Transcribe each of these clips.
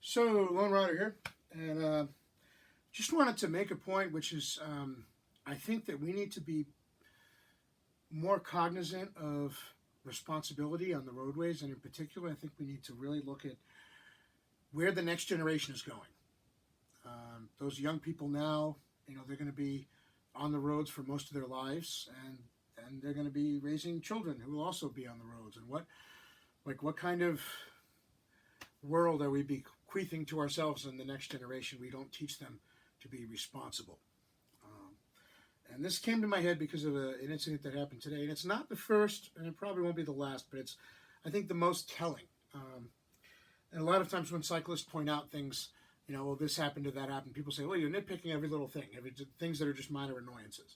So, Lone Rider here, and just wanted to make a point, which is I think that we need to be more cognizant of responsibility on the roadways, and in particular, I think we need to really look at where the next generation is going. Those young people now, they're going to be on the roads for most of their lives, and they're going to be raising children who will also be on the roads. And what kind of world are we bequeathing to ourselves and the next generation? We don't teach them to be responsible. And this came to my head because of an incident that happened today. And it's not the first, and it probably won't be the last, but it's, I think, the most telling. And a lot of times when cyclists point out things, well, this happened or that happened, people say, well, you're nitpicking every little thing, things that are just minor annoyances.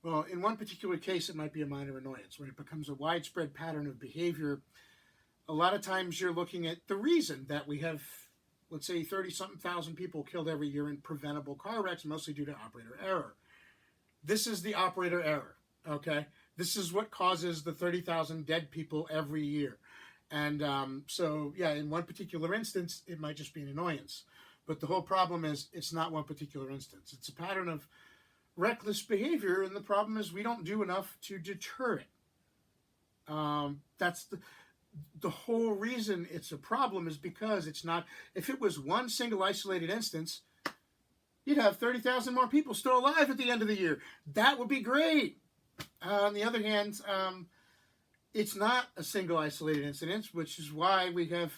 Well, in one particular case, it might be a minor annoyance. When it becomes a widespread pattern of behavior, a lot of times you're looking at the reason that we have, let's say, 30-something thousand people killed every year in preventable car wrecks, mostly due to operator error. This is the operator error, okay? This is what causes the 30,000 dead people every year. And so, yeah, in one particular instance, it might just be an annoyance. But the whole problem is it's not one particular instance. It's a pattern of reckless behavior, and the problem is we don't do enough to deter it. That's the whole reason it's a problem is because it's not, if it was one single isolated instance, you'd have 30,000 more people still alive at the end of the year. That would be great. On the other hand, it's not a single isolated incident, which is why we have,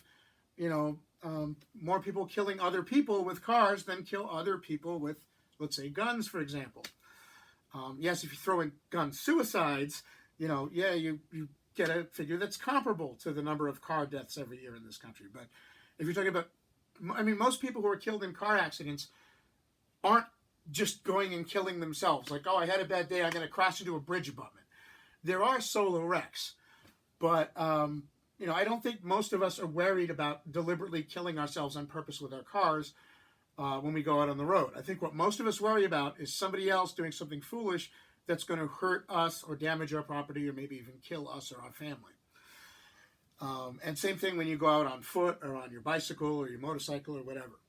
more people killing other people with cars than kill other people with, let's say, guns, for example. Yes, if you throw in gun suicides, you get a figure that's comparable to the number of car deaths every year in this country. But if you're talking about, most people who are killed in car accidents aren't just going and killing themselves. Like, oh, I had a bad day, I'm going to crash into a bridge abutment. There are solo wrecks, but, I don't think most of us are worried about deliberately killing ourselves on purpose with our cars when we go out on the road. I think what most of us worry about is somebody else doing something foolish that's going to hurt us or damage our property or maybe even kill us or our family. And same thing when you go out on foot or on your bicycle or your motorcycle or whatever.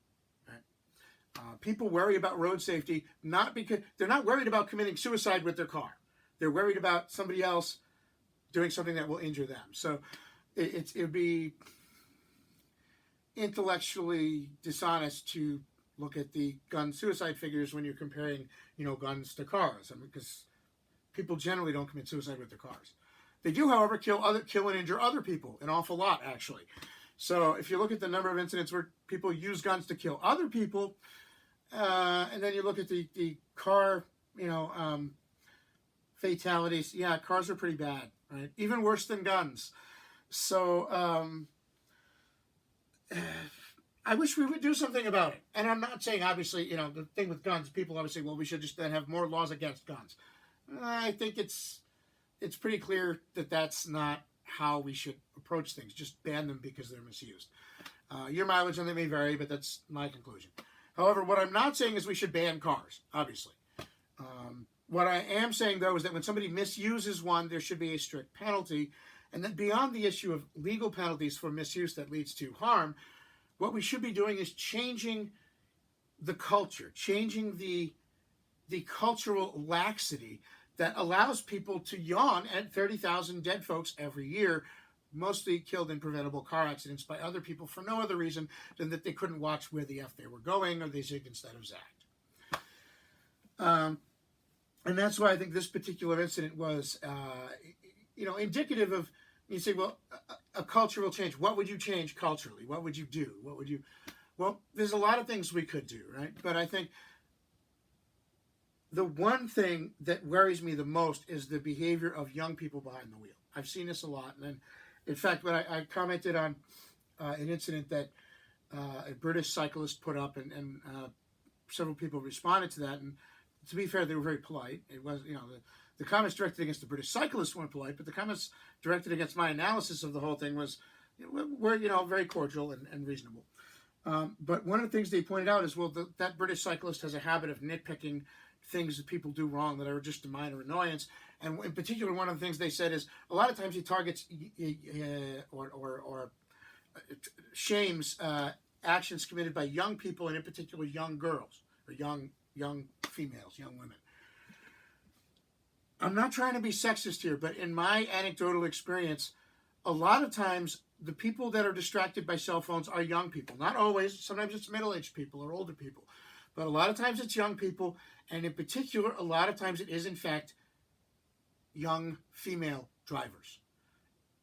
Right? People worry about road safety not because they're not worried about committing suicide with their car. They're worried about somebody else doing something that will injure them. So it would be intellectually dishonest to look at the gun suicide figures when you're comparing, guns to cars. Because people generally don't commit suicide with their cars. They do, however, kill and injure other people, an awful lot, actually. So if you look at the number of incidents where people use guns to kill other people, and then you look at the car, fatalities, yeah, cars are pretty bad, right? Even worse than guns. So I wish we would do something about it. And I'm not saying, obviously, the thing with guns, people obviously, well, we should just then have more laws against guns. I think it's pretty clear that that's not how we should approach things. Just ban them because they're misused. Your mileage on them may vary, but that's my conclusion. However, what I'm not saying is we should ban cars, obviously. What I am saying, though, is that when somebody misuses one, there should be a strict penalty. And then beyond the issue of legal penalties for misuse that leads to harm, what we should be doing is changing the culture, changing the cultural laxity that allows people to yawn at 30,000 dead folks every year, mostly killed in preventable car accidents by other people for no other reason than that they couldn't watch where the F they were going or they zigged instead of zagged. And that's why I think this particular incident was, indicative of, you say, well, a cultural change. What would you change culturally? What would you do? Well, there's a lot of things we could do, right? But I think the one thing that worries me the most is the behavior of young people behind the wheel. I've seen this a lot. And in fact, when I commented on an incident that a British cyclist put up, and several people responded to that. And to be fair, they were very polite. It was, the comments directed against the British cyclist weren't polite, but the comments directed against my analysis of the whole thing were very cordial and reasonable. But one of the things they pointed out is, well, that British cyclist has a habit of nitpicking things that people do wrong that are just a minor annoyance. And in particular, one of the things they said is a lot of times he targets or shames actions committed by young people, and in particular young girls or young females, young women. I'm not trying to be sexist here, but in my anecdotal experience, a lot of times the people that are distracted by cell phones are young people. Not always. Sometimes it's middle-aged people or older people. But a lot of times it's young people. And in particular, a lot of times it is, in fact, young female drivers.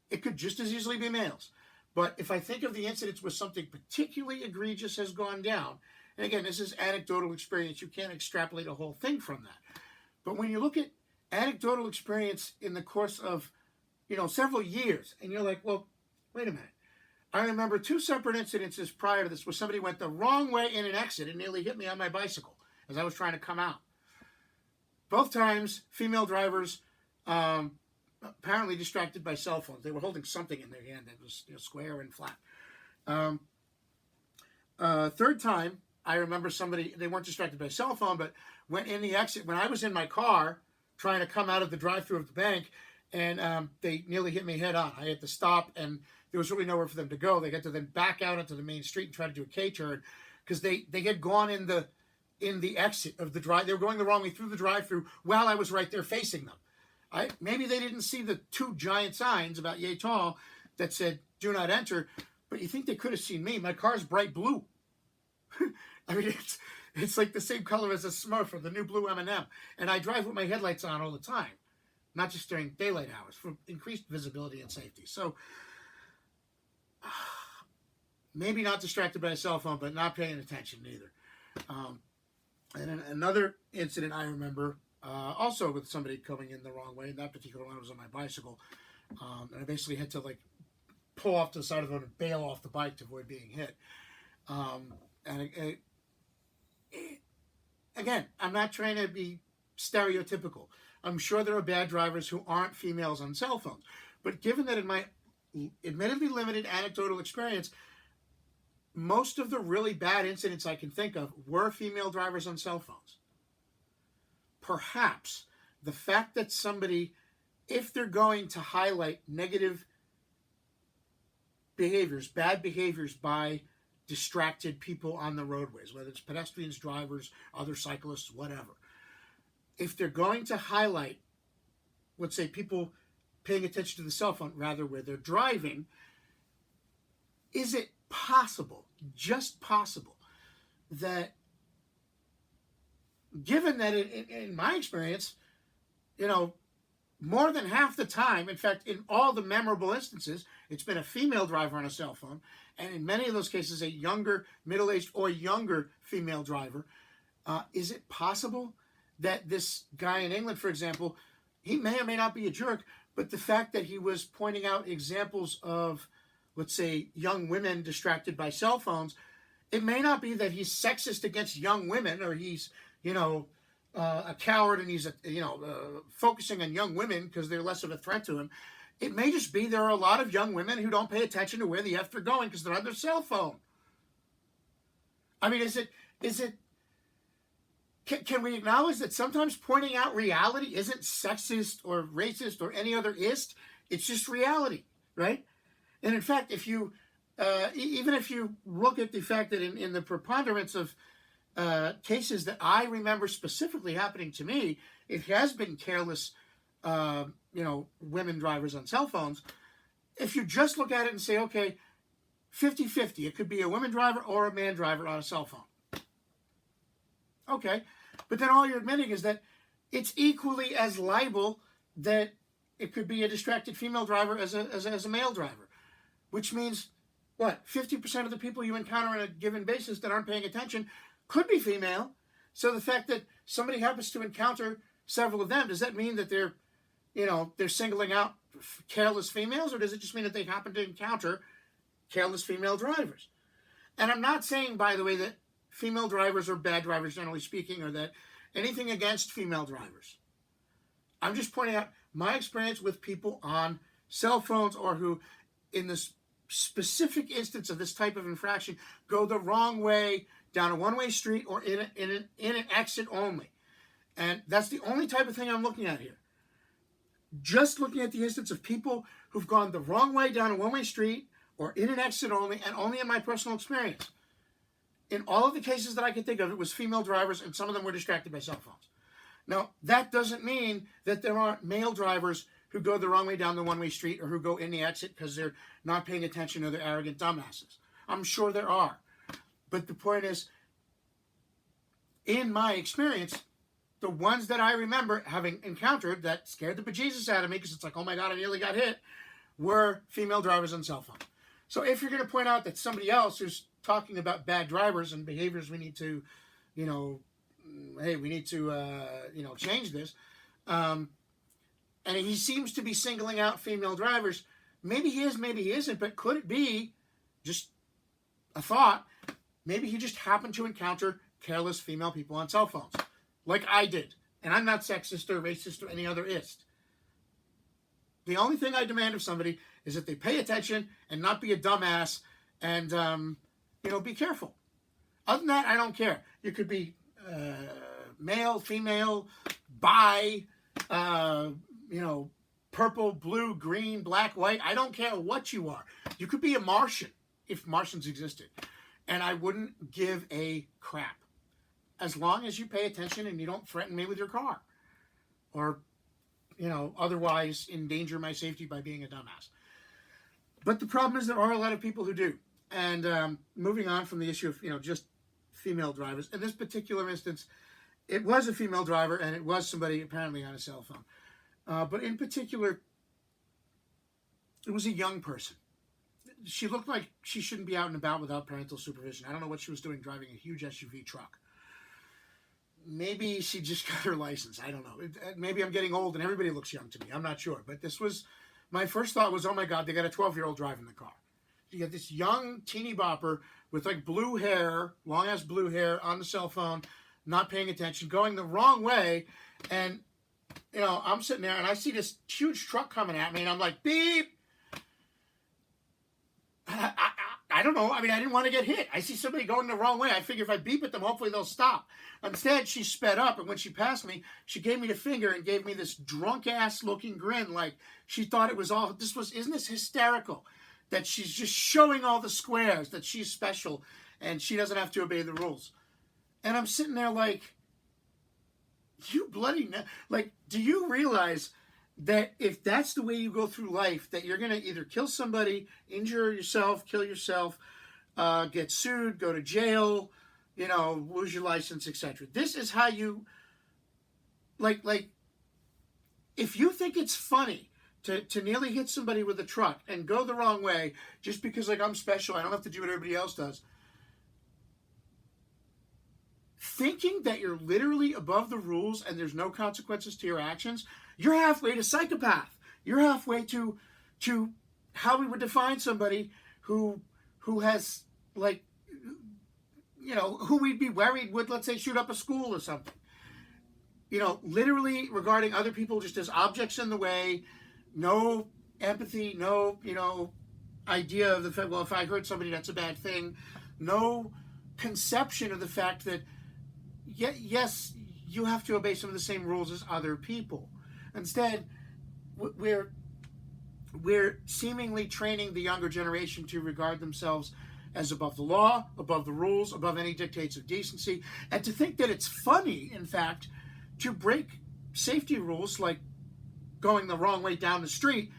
It could just as easily be males. But if I think of the incidents where something particularly egregious has gone down, and again, this is anecdotal experience. You can't extrapolate a whole thing from that. But when you look at anecdotal experience in the course of, several years, and you're like, well, wait a minute. I remember 2 separate incidences prior to this where somebody went the wrong way in an exit and nearly hit me on my bicycle as I was trying to come out. Both times, female drivers, apparently distracted by cell phones. They were holding something in their hand that was square and flat. Third time, I remember somebody, they weren't distracted by a cell phone, but went in the exit when I was in my car trying to come out of the drive-thru of the bank, and they nearly hit me head on. I had to stop, and there was really nowhere for them to go. They had to then back out into the main street and try to do a K-turn because they had gone in the exit of the drive. They were going the wrong way through the drive-thru while I was right there facing them. Maybe they didn't see the 2 giant signs about yay tall that said, do not enter, but you think they could have seen me. My car's bright blue. I mean, it's like the same color as a Smurf or the new blue M&M. And I drive with my headlights on all the time, not just during daylight hours, for increased visibility and safety. So maybe not distracted by a cell phone, but not paying attention either. And then another incident I remember, also with somebody coming in the wrong way. In that particular one, I was on my bicycle. And I basically had to pull off to the side of the road and bail off the bike to avoid being hit. Again, I'm not trying to be stereotypical. I'm sure there are bad drivers who aren't females on cell phones. But given that in my admittedly limited anecdotal experience, most of the really bad incidents I can think of were female drivers on cell phones. Perhaps the fact that somebody, if they're going to highlight negative behaviors, bad behaviors by distracted people on the roadways, whether it's pedestrians, drivers, other cyclists, whatever. If they're going to highlight, let's say, people paying attention to the cell phone rather where they're driving, is it possible, just possible, that given that in my experience, more than half the time, in fact, in all the memorable instances, it's been a female driver on a cell phone, and in many of those cases, a younger, middle-aged, or younger female driver. Is it possible that this guy in England, for example, he may or may not be a jerk, but the fact that he was pointing out examples of, let's say, young women distracted by cell phones, it may not be that he's sexist against young women, or he's, a coward and he's, focusing on young women because they're less of a threat to him. It may just be there are a lot of young women who don't pay attention to where the F they're going because they're on their cell phone. I mean, can we acknowledge that sometimes pointing out reality isn't sexist or racist or any other ist? It's just reality, right? And in fact, if you, even if you look at the fact that in the preponderance of cases that I remember specifically happening to me, it has been careless, women drivers on cell phones. If you just look at it and say, okay, 50-50, it could be a woman driver or a man driver on a cell phone. Okay, but then all you're admitting is that it's equally as liable that it could be a distracted female driver as a male driver, which means, what, 50% of the people you encounter on a given basis that aren't paying attention could be female. So the fact that somebody happens to encounter several of them, does that mean that they're singling out careless females, or does it just mean that they happen to encounter careless female drivers? And I'm not saying, by the way, that female drivers are bad drivers, generally speaking, or that anything against female drivers. I'm just pointing out my experience with people on cell phones, or who, in this specific instance of this type of infraction, go the wrong way down a one-way street or in an exit only. And that's the only type of thing I'm looking at here. Just looking at the instance of people who've gone the wrong way down a one-way street or in an exit only, and only in my personal experience. in all of the cases that I could think of, it was female drivers, and some of them were distracted by cell phones. Now, that doesn't mean that there aren't male drivers who go the wrong way down the one-way street or who go in the exit because they're not paying attention or they're arrogant dumbasses. I'm sure there are. But the point is, in my experience, the ones that I remember having encountered that scared the bejesus out of me, because it's like, oh my God, I nearly got hit, were female drivers on cell phone. So if you're going to point out that somebody else who's talking about bad drivers and behaviors we need to, hey, we need to, change this, and he seems to be singling out female drivers, maybe he is, maybe he isn't, but could it be just a thought? Maybe he just happened to encounter careless female people on cell phones, like I did. And I'm not sexist or racist or any other ist. The only thing I demand of somebody is that they pay attention and not be a dumbass and, be careful. Other than that, I don't care. You could be male, female, bi, purple, blue, green, black, white. I don't care what you are. You could be a Martian if Martians existed. And I wouldn't give a crap. As long as you pay attention and you don't threaten me with your car. Or, otherwise endanger my safety by being a dumbass. But the problem is there are a lot of people who do. And moving on from the issue of, just female drivers. In this particular instance, it was a female driver and it was somebody apparently on a cell phone. But in particular, it was a young person. She looked like she shouldn't be out and about without parental supervision. I don't know what she was doing driving a huge SUV truck. Maybe she just got her license. I don't know. Maybe I'm getting old and everybody looks young to me. I'm not sure. But my first thought was, oh my God, they got a 12-year-old driving the car. You got this young teeny bopper with like blue hair, long ass blue hair on the cell phone, not paying attention, going the wrong way. And, I'm sitting there and I see this huge truck coming at me and I'm like, beep. I don't know. I mean, I didn't want to get hit. I see somebody going the wrong way. I figure if I beep at them, hopefully they'll stop. Instead, she sped up, and when she passed me, she gave me the finger and gave me this drunk-ass looking grin, like she thought it was all, isn't this hysterical? That she's just showing all the squares, that she's special, and she doesn't have to obey the rules. And I'm sitting there like, you bloody, do you realize that if that's the way you go through life, that you're going to either kill somebody, injure yourself, kill yourself, get sued, go to jail, lose your license, etc. This is how you, if you think it's funny to nearly hit somebody with a truck and go the wrong way just because, I'm special, I don't have to do what everybody else does, thinking that you're literally above the rules and there's no consequences to your actions, you're halfway to psychopath. You're halfway to how we would define somebody who has, who we'd be worried would, let's say, shoot up a school or something. Literally regarding other people just as objects in the way, no empathy, no, idea of the fact, well, if I hurt somebody, that's a bad thing. No conception of the fact that, yes, you have to obey some of the same rules as other people. Instead, we're seemingly training the younger generation to regard themselves as above the law, above the rules, above any dictates of decency, and to think that it's funny, in fact, to break safety rules like going the wrong way down the street,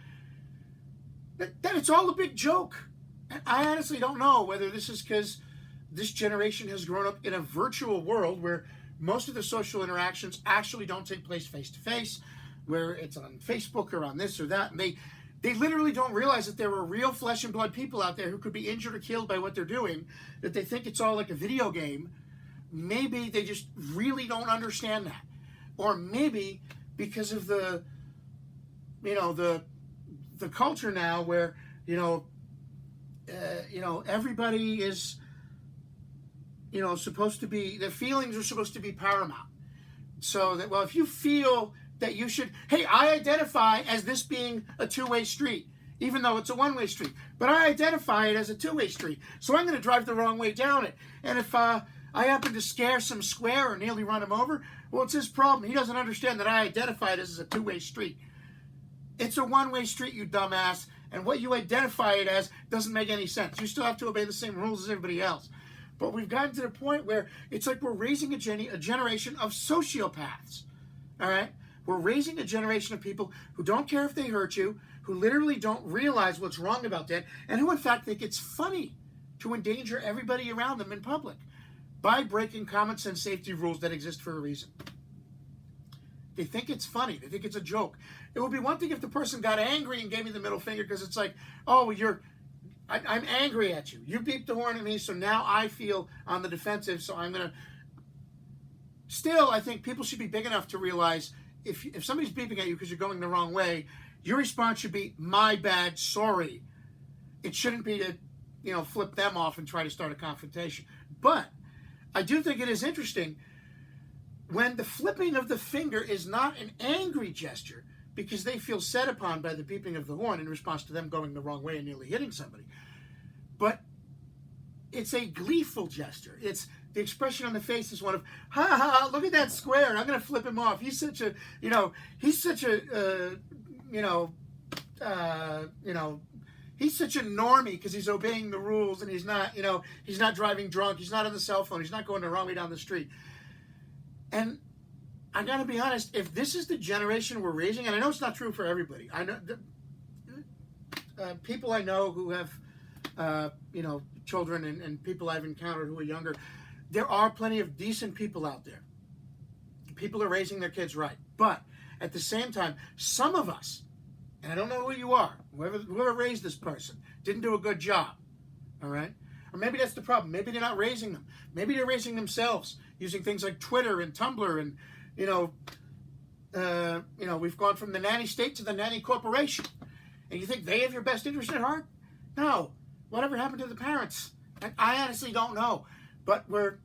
that it's all a big joke. And I honestly don't know whether this is because this generation has grown up in a virtual world where most of the social interactions actually don't take place face-to-face, where it's on Facebook or on this or that, and they literally don't realize that there are real flesh and blood people out there who could be injured or killed by what they're doing, that they think it's all like a video game. Maybe they just really don't understand that. Or maybe because of the culture now where, everybody is, supposed to be, their feelings are supposed to be paramount. So that, well, if you feel that you should, hey, I identify as this being a two-way street, even though it's a one-way street. But I identify it as a two-way street, so I'm going to drive the wrong way down it. And if I happen to scare some square or nearly run him over, well, it's his problem. He doesn't understand that I identify it as a two-way street. It's a one-way street, you dumbass, and what you identify it as doesn't make any sense. You still have to obey the same rules as everybody else. But we've gotten to the point where it's like we're raising a generation of sociopaths. All right? We're raising a generation of people who don't care if they hurt you, who literally don't realize what's wrong about that, and who in fact think it's funny to endanger everybody around them in public by breaking common sense safety rules that exist for a reason. They think it's funny. They think it's a joke. It would be one thing if the person got angry and gave me the middle finger because it's like, oh, I'm angry at you. You beeped the horn at me, so now I feel on the defensive, so I'm going to... Still, I think people should be big enough to realize if somebody's beeping at you because you're going the wrong way, your response should be, my bad, sorry. It shouldn't be to, flip them off and try to start a confrontation. But I do think it is interesting when the flipping of the finger is not an angry gesture because they feel set upon by the beeping of the horn in response to them going the wrong way and nearly hitting somebody. But it's a gleeful gesture. It's the expression on the face is one of, ha ha, look at that square. I'm going to flip him off. He's such a, he's such a normie because he's obeying the rules and he's not driving drunk. He's not on the cell phone. He's not going the wrong way down the street. And I got to be honest, if this is the generation we're raising, and I know it's not true for everybody. I know people I know who have, children and people I've encountered who are younger, there are plenty of decent people out there. People are raising their kids right. But at the same time, some of us, and I don't know who you are, whoever raised this person, didn't do a good job. All right? Or maybe that's the problem. Maybe they're not raising them. Maybe they're raising themselves using things like Twitter and Tumblr and, we've gone from the nanny state to the nanny corporation. And you think they have your best interest at heart? No. Whatever happened to the parents? I honestly don't know. But we're,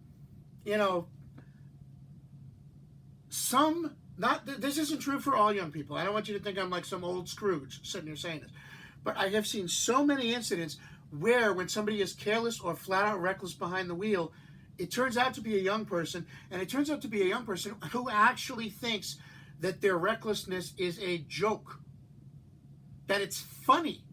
this isn't true for all young people. I don't want you to think I'm like some old Scrooge sitting here saying this. But I have seen so many incidents where when somebody is careless or flat out reckless behind the wheel, it turns out to be a young person, and it turns out to be a young person who actually thinks that their recklessness is a joke, that it's funny.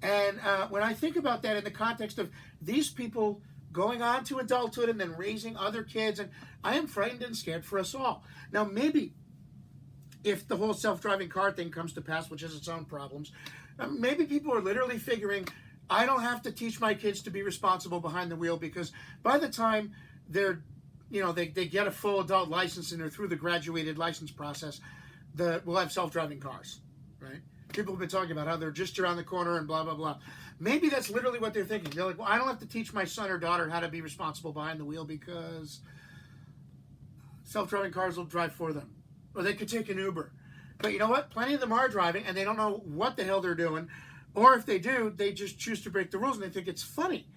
And when I think about that in the context of these people going on to adulthood and then raising other kids, and I am frightened and scared for us all. Now, maybe if the whole self-driving car thing comes to pass, which has its own problems, maybe people are literally figuring, I don't have to teach my kids to be responsible behind the wheel because by the time they're, they get a full adult license and they're through the graduated license process, we'll have self-driving cars, right? People have been talking about how they're just around the corner and blah, blah, blah. Maybe that's literally what they're thinking. They're like, well, I don't have to teach my son or daughter how to be responsible behind the wheel because self-driving cars will drive for them. Or they could take an Uber. But you know what? Plenty of them are driving and they don't know what the hell they're doing. Or if they do, they just choose to break the rules and they think it's funny.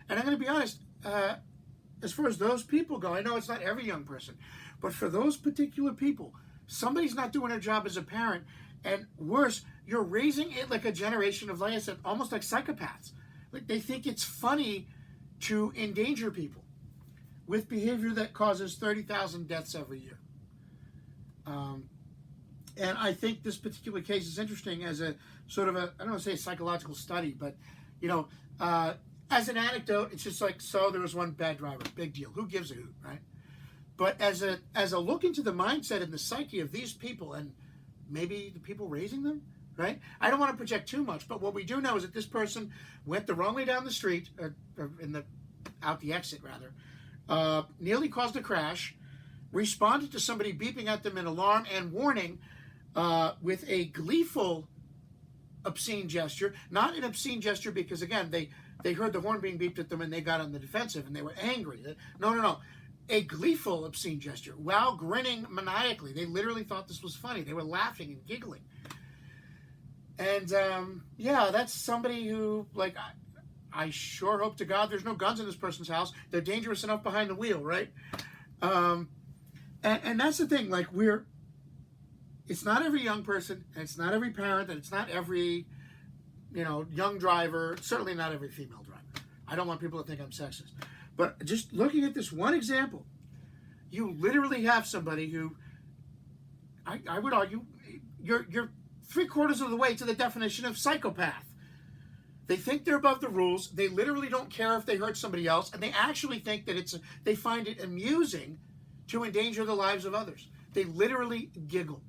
And I'm going to be honest, as far as those people go, I know it's not every young person, but for those particular people, somebody's not doing their job as a parent. And worse, you're raising it like a generation of, like I said, almost like psychopaths. Like they think it's funny to endanger people with behavior that causes 30,000 deaths every year. And I think this particular case is interesting as a sort of I don't want to say a psychological study, but, as an anecdote, it's just like, so there was one bad driver, big deal. Who gives a hoot, right? But as a look into the mindset and the psyche of these people and maybe the people raising them, right? I don't want to project too much, but what we do know is that this person went the wrong way down the street, or out the exit rather, nearly caused a crash, responded to somebody beeping at them in alarm and warning with a gleeful, obscene gesture. Not an obscene gesture because, again, they heard the horn being beeped at them and they got on the defensive and they were angry. No. A gleeful, obscene gesture while grinning maniacally. They literally thought this was funny. They were laughing and giggling. And, that's somebody who, like, I sure hope to God there's no guns in this person's house. They're dangerous enough behind the wheel, right? And that's the thing. Like, it's not every young person, and it's not every parent, and it's not every, young driver, certainly not every female driver. I don't want people to think I'm sexist. But just looking at this one example, you literally have somebody who, I would argue, you're 3/4 of the way to the definition of psychopath. They think they're above the rules. They literally don't care if they hurt somebody else, and they actually think that they find it amusing to endanger the lives of others. They literally giggle.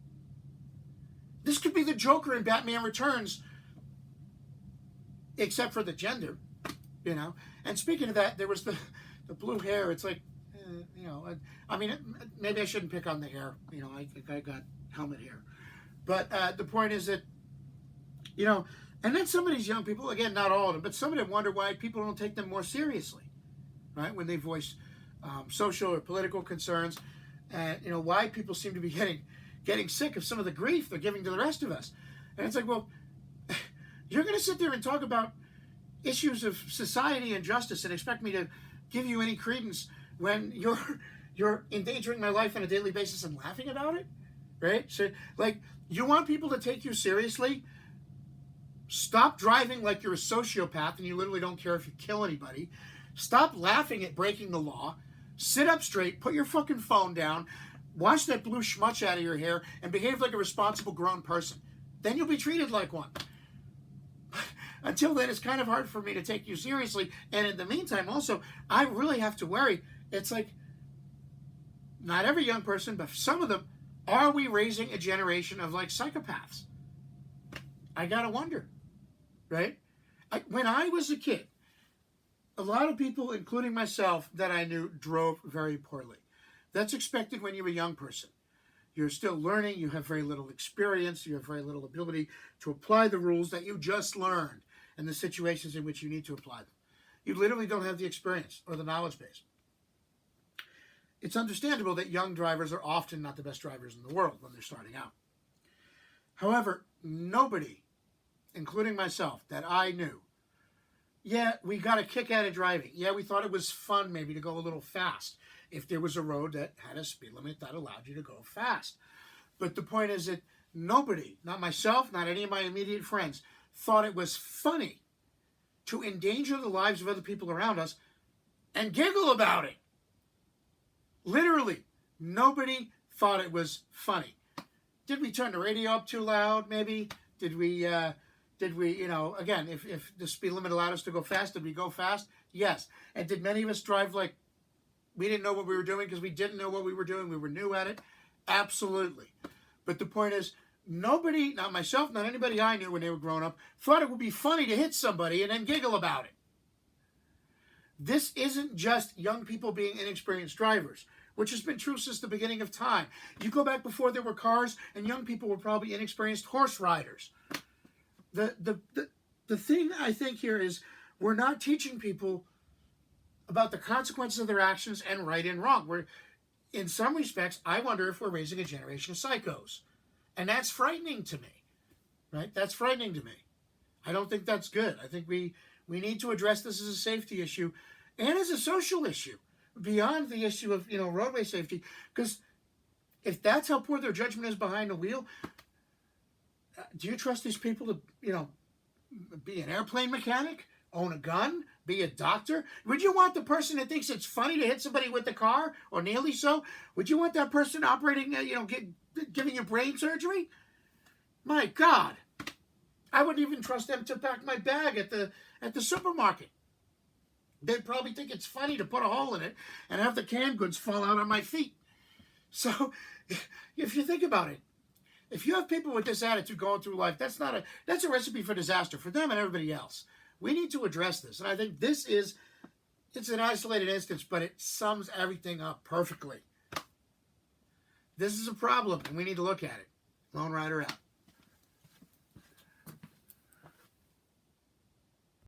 This could be the Joker in Batman Returns, except for the gender, you know. And speaking of that, there was the blue hair. It's like, you know, I mean, maybe I shouldn't pick on the hair. You know, I got helmet hair. But the point is that, you know, and then some of these young people, again, not all of them, but some of them wonder why people don't take them more seriously, right? When they voice social or political concerns, and, you know, why people seem to be getting sick of some of the grief they're giving to the rest of us. And it's like, well, you're going to sit there and talk about issues of society and justice and expect me to give you any credence when you're endangering my life on a daily basis and laughing about it, right? So, like, you want people to take you seriously? Stop driving like you're a sociopath and you literally don't care if you kill anybody. Stop laughing at breaking the law. Sit up straight, put your fucking phone down, wash that blue schmutz out of your hair, and behave like a responsible grown person. Then you'll be treated like one. Until then, it's kind of hard for me to take you seriously. And in the meantime, also, I really have to worry. It's like, not every young person, but some of them, are we raising a generation of, like, psychopaths? I gotta wonder, right? When I was a kid, a lot of people, including myself, that I knew drove very poorly. That's expected when you're a young person. You're still learning, you have very little experience, you have very little ability to apply the rules that you just learned in the situations in which you need to apply them. You literally don't have the experience or the knowledge base. It's understandable that young drivers are often not the best drivers in the world when they're starting out. However, nobody, including myself, that I knew, yeah, we got a kick out of driving. Yeah, we thought it was fun maybe to go a little fast if there was a road that had a speed limit that allowed you to go fast. But the point is that nobody, not myself, not any of my immediate friends, thought it was funny to endanger the lives of other people around us and giggle about it. Literally, nobody thought it was funny. Did we turn the radio up too loud, maybe? Did we, you know, again, if the speed limit allowed us to go fast, did we go fast? Yes. And did many of us drive like we didn't know what we were doing because we didn't know what we were doing? We were new at it? Absolutely. But the point is, nobody, not myself, not anybody I knew when they were growing up, thought it would be funny to hit somebody and then giggle about it. This isn't just young people being inexperienced drivers, which has been true since the beginning of time. You go back before there were cars, and young people were probably inexperienced horse riders. The thing I think here is we're not teaching people about the consequences of their actions and right and wrong. We're, in some respects, I wonder if we're raising a generation of psychos. And that's frightening to me, right? That's frightening to me. I don't think that's good. I think we need to address this as a safety issue and as a social issue beyond the issue of, you know, roadway safety. Because if that's how poor their judgment is behind the wheel, do you trust these people to, you know, be an airplane mechanic, own a gun, be a doctor? Would you want the person that thinks it's funny to hit somebody with the car, or nearly so? Would you want that person operating, you know, giving you brain surgery? My God. I wouldn't even trust them to pack my bag at the supermarket. They'd probably think it's funny to put a hole in it and have the canned goods fall out on my feet. So, if you think about it, if you have people with this attitude going through life, that's a recipe for disaster for them and everybody else. We need to address this. And I think it's an isolated instance, but it sums everything up perfectly. This is a problem, and we need to look at it. Lone Rider out.